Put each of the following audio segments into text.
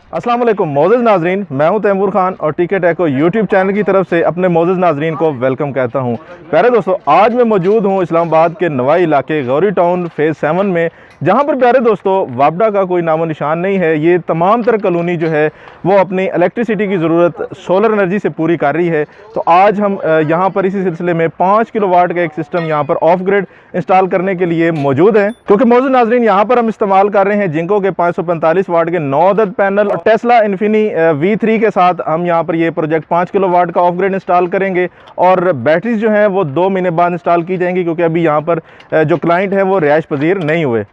अस्सलाम वालेकुम मोअज़्ज़ज़ नाज़रीन, मैं हूं तैमूर खान और टीके टेको यूट्यूब चैनल की तरफ से अपने मोअज़्ज़ज़ नाज़रीन को वेलकम कहता हूं। प्यारे दोस्तों, आज मैं मौजूद हूं इस्लामाबाद के नवाई इलाके गौरी टाउन फेज़ 7 में, जहां पर प्यारे दोस्तों वापडा का कोई नामो निशान नहीं है। ये तमाम तर कॉलोनी जो है वो अपनी इलेक्ट्रिसिटी की ज़रूरत सोलर एनर्जी से पूरी कर रही है। तो आज हम यहाँ पर इसी सिलसिले में 5 किलोवाट का एक सिस्टम यहाँ पर ऑफ ग्रिड इंस्टॉल करने के लिए मौजूद है। क्योंकि मोअज़्ज़ज़ नाज़रीन यहाँ पर हम इस्तेमाल कर रहे हैं जिंको के 545 वाट के 9 अदद पैनल और टेस्ला इन्फिनी V3 के साथ हम यहाँ पर ये प्रोजेक्ट 5 किलोवाट का ऑफ ग्रिड इंस्टॉल करेंगे। और बैटरीज जो हैं वो 2 महीने बाद इंस्टॉल की जाएंगी, क्योंकि अभी यहाँ पर जो क्लाइंट है वो रिहाइश पजीर नहीं हुए।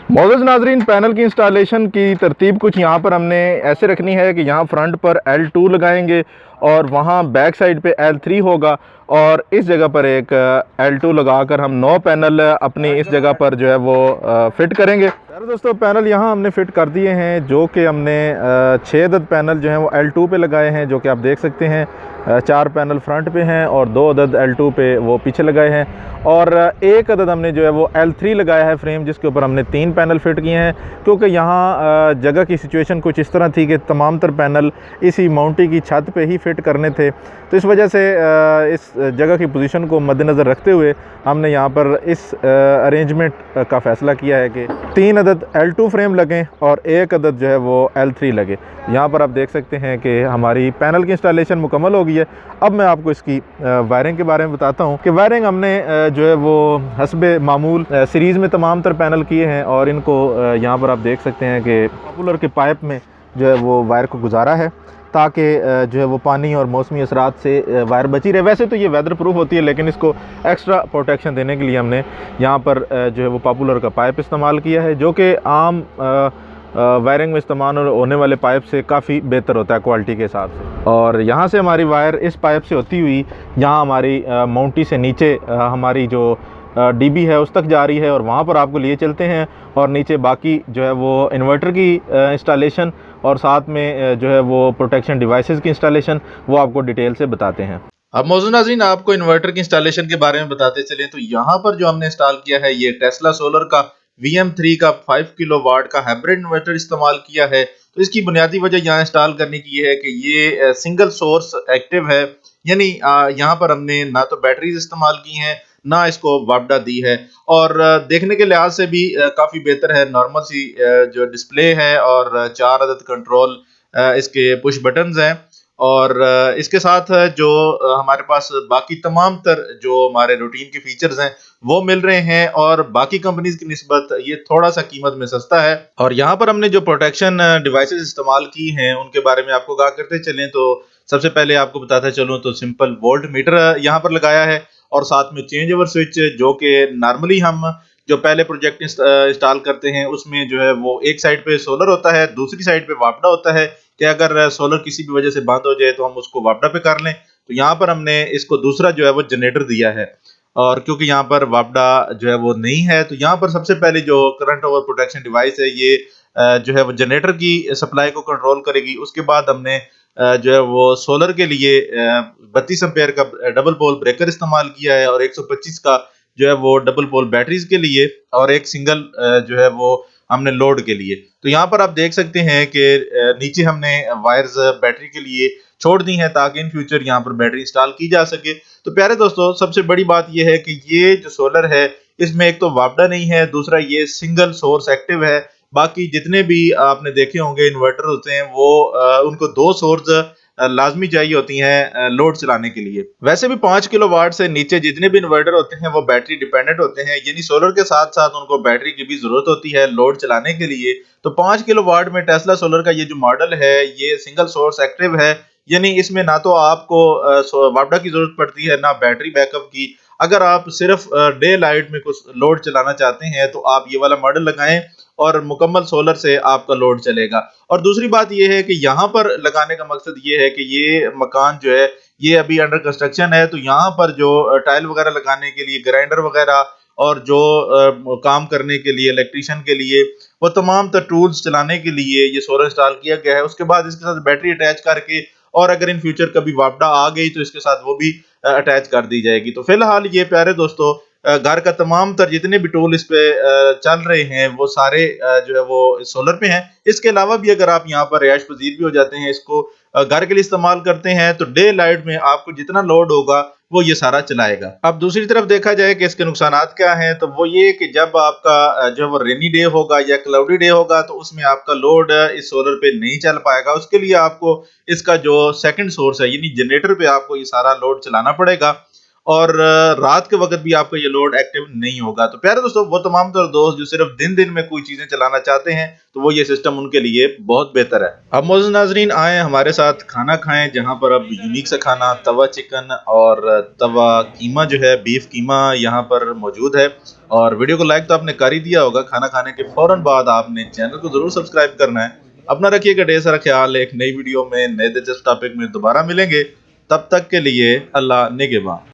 मोअज़्ज़ज़ नाज़रीन, पैनल की इंस्टॉलेशन की तरतीब कुछ यहाँ पर हमने ऐसे रखनी है कि यहाँ फ्रंट पर L2 लगाएंगे और वहाँ बैक साइड पे L3 होगा, और इस जगह पर एक L2 लगाकर हम 9 पैनल अपनी इस जगह पर जो है वो फिट करेंगे। यार दोस्तों, पैनल यहाँ हमने फिट कर दिए हैं, जो कि हमने 6 अदद पैनल जो हैं वो L2 पे लगाए हैं, जो कि आप देख सकते हैं। 4 पैनल फ्रंट पे हैं और 2 अदद L2 पे वो पीछे लगाए हैं, और एक अदद हमने जो है वो L3 लगाया है फ्रेम, जिसके ऊपर हमने 3 पैनल फिट किए हैं। क्योंकि यहाँ जगह की सिचुएशन कुछ इस तरह थी कि तमाम तर पैनल इसी माउंटी की छत पे ही फिट करने थे, तो इस वजह से इस जगह की पोजीशन को मद्देनज़र रखते हुए हमने यहाँ पर इस अरेंजमेंट का फ़ैसला किया है कि 3 अदद L2 फ्रेम लगें और 1 अदद जो है वो L3 लगे। यहाँ पर आप देख सकते हैं कि हमारी पैनल की इंस्टॉलेशन मुकम्मल हो गई है। अब मैं आपको इसकी वायरिंग के बारे में बताता हूँ कि वायरिंग हमने जो है वो हस्बे मामूल सीरीज़ में तमाम तर पैनल किए हैं, और इनको यहाँ पर आप देख सकते हैं कि पॉपुलर के पाइप में जो है वो वायर को गुजारा है, ताकि जो है वो पानी और मौसमी असरात से वायर बची रहे। वैसे तो ये वेदर प्रूफ होती है, लेकिन इसको एक्स्ट्रा प्रोटेक्शन देने के लिए हमने यहाँ पर जो है वो पॉपुलर का पाइप इस्तेमाल किया है, जो कि आम वायरिंग में इस्तेमाल होने वाले पाइप से काफ़ी बेहतर होता है क्वालिटी के हिसाब से। और यहाँ से हमारी वायर इस पाइप से होती हुई यहाँ हमारी माउंटी से नीचे हमारी जो DB है उस तक जा रही है, और वहाँ पर आपको लिए चलते हैं। और नीचे बाकी जो है वो इन्वर्टर की इंस्टॉलेशन और साथ में जो है वो प्रोटेक्शन डिवाइसेस की इंस्टॉलेशन वो आपको डिटेल से बताते हैं। अब मोअज़्ज़ज़ नाज़रीन, आपको इन्वर्टर की इंस्टॉलेशन के बारे में बताते चले तो यहाँ पर जो हमने इंस्टॉल किया है ये टेस्ला सोलर का VM3 का 5 किलोवाट का हाइब्रिड इन्वर्टर इस्तेमाल किया है। तो इसकी बुनियादी वजह यहाँ इंस्टॉल करने की है कि ये सिंगल सोर्स एक्टिव है, यानी यहाँ पर हमने ना तो बैटरीज इस्तेमाल की हैं ना इसको वापडा दी है, और देखने के लिहाज से भी काफ़ी बेहतर है। नॉर्मल सी जो डिस्प्ले है और 4 अदद कंट्रोल इसके पुश बटन्स हैं, और इसके साथ जो हमारे पास बाकी तमाम तर जो हमारे रूटीन के फीचर्स हैं वो मिल रहे हैं, और बाकी कंपनीज की निस्बत ये थोड़ा सा कीमत में सस्ता है। और यहाँ पर हमने जो प्रोटेक्शन डिवाइसेस इस्तेमाल की हैं उनके बारे में आपको कहा करते चलें तो सबसे पहले आपको बताता चलूँ तो सिंपल वोल्ट मीटर यहाँ पर लगाया है, और साथ में चेंज ओवर स्विच, जो कि नॉर्मली हम जो पहले प्रोजेक्ट इंस्टॉल करते हैं उसमें जो है वो एक साइड पे सोलर होता है, दूसरी साइड पे वापडा होता है कि अगर सोलर किसी भी वजह से बंद हो जाए तो हम उसको वापडा पे कर लें। तो यहाँ पर हमने इसको दूसरा जो है वो जनरेटर दिया है, और क्योंकि यहाँ पर वापडा जो है वो नहीं है तो यहाँ पर सबसे पहले जो करंट ओवर प्रोटेक्शन डिवाइस है ये जो है वो जनरेटर की सप्लाई को कंट्रोल करेगी। उसके बाद हमने जो है वो सोलर के लिए 32 एम्पेयर का डबल पोल ब्रेकर इस्तेमाल किया है, और 125 का जो है वो डबल पोल बैटरीज के लिए, और एक सिंगल जो है वो हमने लोड के लिए। तो यहाँ पर आप देख सकते हैं कि नीचे हमने वायर्स बैटरी के लिए छोड़ दी हैं ताकि इन फ्यूचर यहाँ पर बैटरी इंस्टॉल की जा सके। तो प्यारे दोस्तों, सबसे बड़ी बात यह है कि ये जो सोलर है इसमें एक तो वापडा नहीं है, दूसरा ये सिंगल सोर्स एक्टिव है। बाकी जितने भी आपने देखे होंगे इन्वर्टर होते हैं वो उनको 2 सोर्स लाजमी चाहिए होती हैं लोड चलाने के लिए। वैसे भी 5 किलोवाट से नीचे जितने भी इन्वर्टर होते हैं वो बैटरी डिपेंडेंट होते हैं, यानी सोलर के साथ साथ उनको बैटरी की भी जरूरत होती है लोड चलाने के लिए। तो 5 किलोवाट में टेस्ला सोलर का ये जो मॉडल है ये सिंगल सोर्स एक्टिव है, यानी इसमें ना तो आपको वापडा की जरूरत पड़ती है ना बैटरी बैकअप की। अगर आप सिर्फ डे लाइट में कुछ लोड चलाना चाहते हैं तो आप ये वाला मॉडल लगाएं और मुकम्मल सोलर से आपका लोड चलेगा। और दूसरी बात यह है कि यहाँ पर लगाने का मकसद ये है कि ये मकान जो है ये अभी अंडर कंस्ट्रक्शन है, तो यहाँ पर जो टाइल वगैरह लगाने के लिए, ग्राइंडर वगैरह और जो काम करने के लिए, इलेक्ट्रिशियन के लिए, वो तमाम तो टूल्स चलाने के लिए ये सोलर इंस्टॉल किया गया है। उसके बाद इसके साथ बैटरी अटैच करके, और अगर इन फ्यूचर कभी वापडा आ गई तो इसके साथ वो भी अटैच कर दी जाएगी। तो फिलहाल ये प्यारे दोस्तों घर का तमाम तर जितने भी टूल इस पे चल रहे हैं वो सारे जो है वो सोलर पे हैं। इसके अलावा भी अगर आप यहाँ पर रिहाइश पजीर भी हो जाते हैं, इसको घर के लिए इस्तेमाल करते हैं, तो डे लाइट में आपको जितना लोड होगा वो ये सारा चलाएगा। अब दूसरी तरफ देखा जाए कि इसके नुकसानात क्या हैं, तो वो ये कि जब आपका जो है वो रेनी डे होगा या क्लाउडी डे होगा तो उसमें आपका लोड इस सोलर पे नहीं चल पाएगा। उसके लिए आपको इसका जो सेकंड सोर्स है यानी जनरेटर पे आपको ये सारा लोड चलाना पड़ेगा और रात के वक्त भी आपका ये लोड एक्टिव नहीं होगा। तो प्यारे दोस्तों, वो तमाम तर दोस्त जो सिर्फ दिन में कोई चीजें चलाना चाहते हैं तो वो ये सिस्टम उनके लिए बहुत बेहतर है। अब मोअज़्ज़िज़ नाज़रीन, आए हमारे साथ खाना खाएं, जहां पर अब यूनिक सा खाना तवा चिकन और तवा कीमा जो है बीफ कीमा यहाँ पर मौजूद है। और वीडियो को लाइक तो आपने कर ही दिया होगा। खाना खाने के फौरन बाद आपने चैनल को जरूर सब्सक्राइब करना है। अपना रखिएगा ढेर सारा ख्याल। एक नई वीडियो में नए दिलचस्प टॉपिक में दोबारा मिलेंगे। तब तक के लिए अल्लाह निगहबान।